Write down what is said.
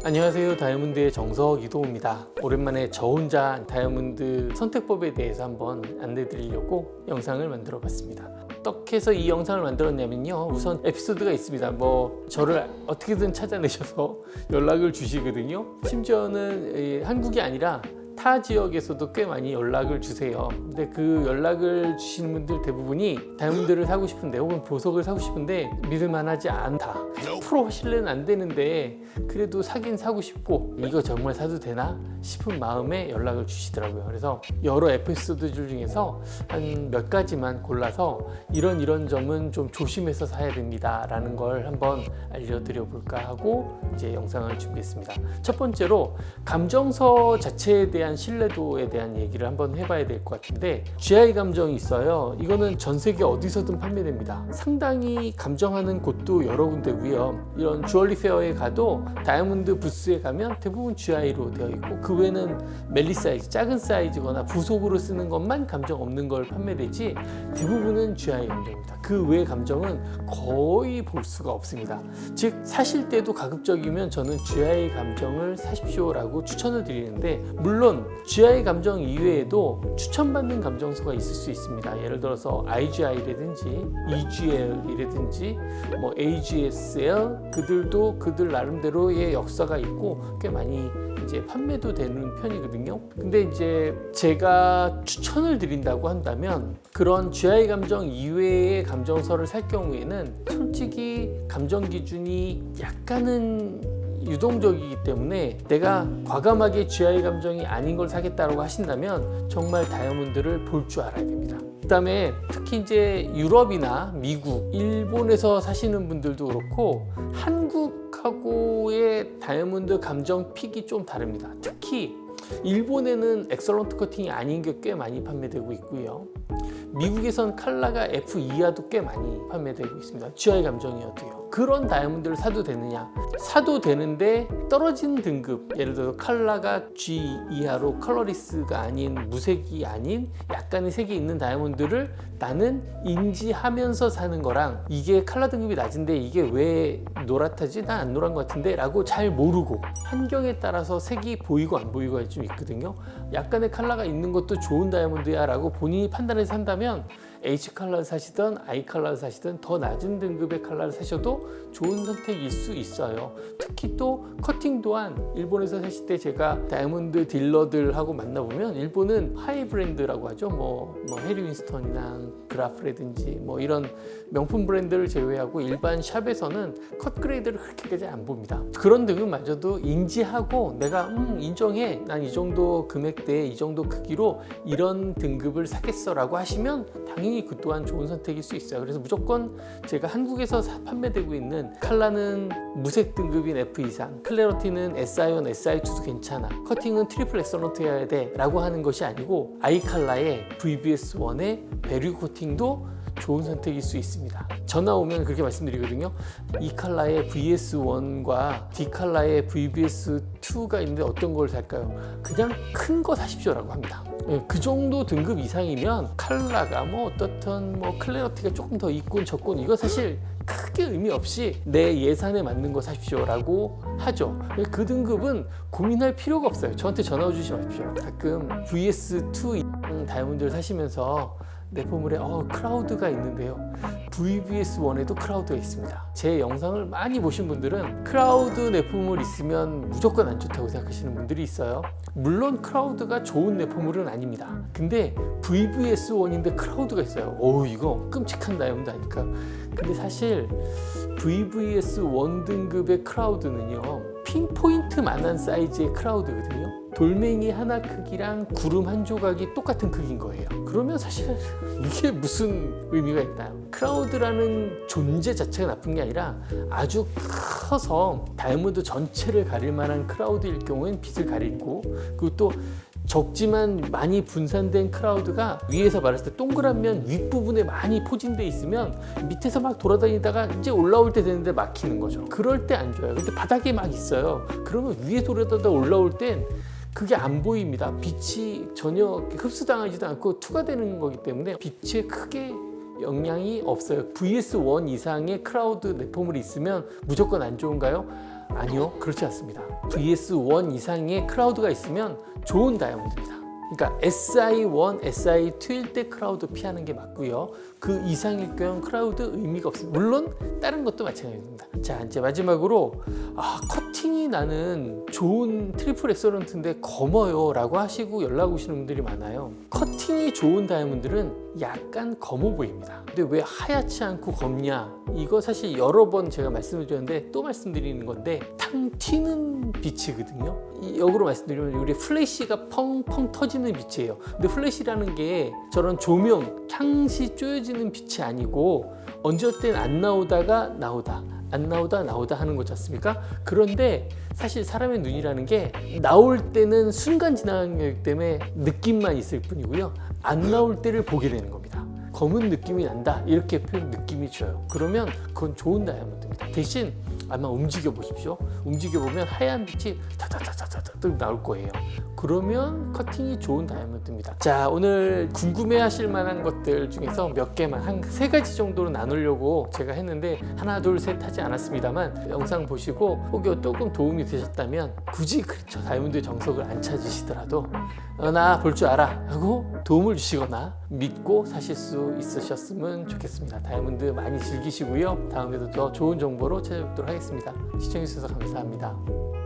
안녕하세요. 다이아몬드의 정석 이도우입니다. 오랜만에 저 혼자 다이아몬드 선택법에 대해서 한번 안내 드리려고 영상을 만들어 봤습니다. 어떻게 해서 이 영상을 만들었냐면요, 우선 에피소드가 있습니다. 저를 어떻게든 찾아내셔서 연락을 주시거든요. 심지어는 한국이 아니라 타 지역에서도 꽤 많이 연락을 주세요. 근데 그 연락을 주시는 분들 대부분이 다이아몬드를 사고 싶은데 혹은 보석을 사고 싶은데 믿을만하지 않다, 100% 신뢰는 안 되는데 그래도 사긴 사고 싶고 이거 정말 사도 되나 싶은 마음에 연락을 주시더라고요. 그래서 여러 에피소드들 중에서 한 몇 가지만 골라서 이런 점은 좀 조심해서 사야 됩니다 라는 걸 한번 알려드려 볼까 하고 이제 영상을 준비했습니다. 첫 번째로 감정서 자체에 대한 신뢰도에 대한 얘기를 한번 해봐야 될 것 같은데, GI 감정이 있어요. 이거는 전 세계 어디서든 판매됩니다. 상당히 감정하는 곳도 여러 군데고요. 이런 주얼리 페어에 가도 다이아몬드 부스에 가면 대부분 GI로 되어 있고, 그 외에는 멜리 사이즈, 작은 사이즈거나 부속으로 쓰는 것만 감정 없는 걸 판매되지 대부분은 GI 감정입니다. 그 외의 감정은 거의 볼 수가 없습니다. 즉 사실 때도 가급적이면 저는 GI 감정을 사십시오라고 추천을 드리는데, 물론 GI 감정 이외에도 추천받는 감정서가 있을 수 있습니다. 예를 들어서 IGI라든지 EGL이라든지 AGSL, 그들도 그들 나름대로의 역사가 있고 꽤 많이 이제 판매도 되는 편이거든요. 근데 이제 제가 추천을 드린다고 한다면 그런 GI 감정 이외의 감정서를 살 경우에는 솔직히 감정 기준이 약간은 유동적이기 때문에 내가 과감하게 GI 감정이 아닌 걸 사겠다고 하신다면 정말 다이아몬드를 볼 줄 알아야 됩니다. 그 다음에 특히 이제 유럽이나 미국, 일본에서 사시는 분들도 그렇고 한국하고의 다이아몬드 감정 픽이 좀 다릅니다. 특히 일본에는 엑설런트 커팅이 아닌 게 꽤 많이 판매되고 있고요. 미국에선 칼라가 F 이하도 꽤 많이 판매되고 있습니다. GI 감정이어도요. 그런 다이아몬드를 사도 되느냐? 사도 되는데 떨어진 등급, 예를 들어 칼라가 G 이하로 컬러리스가 아닌, 무색이 아닌 약간의 색이 있는 다이아몬드를 나는 인지하면서 사는 거랑, 이게 칼라 등급이 낮은데 이게 왜 노랗다지? 난 안 노란 것 같은데? 라고 잘 모르고 환경에 따라서 색이 보이고 안 보이고가 좀 있거든요. 약간의 칼라가 있는 것도 좋은 다이아몬드야 라고 본인이 판단해서 산다면 H 컬러를 사시든 I 컬러를 사시든 더 낮은 등급의 컬러를 사셔도 좋은 선택일 수 있어요. 특히 또 커팅 또한 일본에서 사실 때 제가 다이아몬드 딜러들하고 만나보면 일본은 하이 브랜드라고 하죠. 해리 윈스턴이나 그라프라든지 이런 명품 브랜드를 제외하고 일반 샵에서는 컷 그레이드를 그렇게까지 안 봅니다. 그런 등급마저도 인지하고 내가 인정해, 난 이 정도 금액대에 이 정도 크기로 이런 등급을 사겠어 라고 하시면 당연히 그 또한 좋은 선택일 수 있어요. 그래서 무조건 제가 한국에서 판매되고 있는 칼라는 무색 등급인 F 이상, 클래러티는 SI1, SI2도 괜찮아, 커팅은 트리플 엑설런트여야 돼 라고 하는 것이 아니고 I 칼라의 VBS1의 베리 코팅도 좋은 선택일 수 있습니다. 전화 오면 그렇게 말씀드리거든요. 이 칼라의 VS1과 D 칼라의 VBS2가 있는데 어떤 걸 살까요? 그냥 큰 거 사십시오 라고 합니다. 그 정도 등급 이상이면 칼라가 어떻든 클래러티가 조금 더 있군 적군, 이거 사실 크게 의미 없이 내 예산에 맞는 거 사십시오 라고 하죠. 그 등급은 고민할 필요가 없어요. 저한테 전화 주시지 마십시오. 가끔 VS2 다이아몬드를 사시면서 내포물에 크라우드가 있는데요, VBS1에도 크라우드가 있습니다. 제 영상을 많이 보신 분들은 크라우드 내포물 있으면 무조건 안 좋다고 생각하시는 분들이 있어요. 물론 크라우드가 좋은 내포물은 아닙니다. 근데 VBS1인데 크라우드가 있어요. 이거 끔찍한 다이아몬드 아닐까. 근데 사실 VBS1 등급의 크라우드는요, 핀포인트만한 사이즈의 크라우드거든요. 돌멩이 하나 크기랑 구름 한 조각이 똑같은 크기인 거예요. 그러면 사실 이게 무슨 의미가 있나요? 크라우드라는 존재 자체가 나쁜 게 아니라 아주 커서 다이아몬드 전체를 가릴 만한 크라우드일 경우엔 빛을 가리고, 그리고 또 적지만 많이 분산된 크라우드가 위에서 말했을 때 동그란 면 윗부분에 많이 포진돼 있으면 밑에서 막 돌아다니다가 이제 올라올 때 되는데 막히는 거죠. 그럴 때 안 좋아요. 근데 바닥에 막 있어요. 그러면 위에 돌아다니다 올라올 땐 그게 안 보입니다. 빛이 전혀 흡수당하지도 않고 투과되는 거기 때문에 빛에 크게 영향이 없어요. VS1 이상의 크라우드 내포물이 있으면 무조건 안 좋은가요? 아니요, 그렇지 않습니다. VS1 이상의 크라우드가 있으면 좋은 다이아몬드입니다. 그러니까 SI1, SI2일 때 크라우드 피하는 게 맞고요. 그 이상일 경우 크라우드 의미가 없습니다. 물론 다른 것도 마찬가지입니다. 자, 이제 마지막으로 커팅이 나는 좋은 트리플 엑설런트인데 검어요 라고 하시고 연락 오시는 분들이 많아요. 커팅이 좋은 다이아몬드는 약간 검어 보입니다. 근데 왜 하얗지 않고 검냐? 이거 사실 여러 번 제가 말씀을 드렸는데 또 말씀드리는 건데 탕 튀는 빛이거든요. 역으로 말씀드리면 우리 플래시가 펑펑 터지는 빛이에요. 근데 플래시라는 게 저런 조명, 향시 쪼여지는 빛이 아니고 언제 땐 안 나오다가 나오다, 안 나오다 나오다 하는 거지 않습니까? 그런데 사실 사람의 눈이라는 게 나올 때는 순간 지나가는 거기 때문에 느낌만 있을 뿐이고요. 안 나올 때를 보게 되는 겁니다. 검은 느낌이 난다 이렇게 표현 느낌이 줘요. 그러면 그건 좋은 다이아몬드입니다. 대신 아마 움직여 보십시오. 움직여 보면 하얀 빛이 다다다다다다 나올 거예요. 그러면 커팅이 좋은 다이아몬드입니다. 자, 오늘 궁금해하실 만한 것들 중에서 몇 개만 한 3가지 정도로 나누려고 제가 했는데 하나 둘 셋 하지 않았습니다만 영상 보시고 혹여 조금 도움이 되셨다면 굳이 그렇죠 다이아몬드 정석을 안 찾으시더라도 나 볼 줄 알아 하고 도움을 주시거나 믿고 사실 수 있으셨으면 좋겠습니다. 다이아몬드 많이 즐기시고요. 다음에도 더 좋은 정보로 찾아뵙도록 하겠습니다. 시청해주셔서 감사합니다.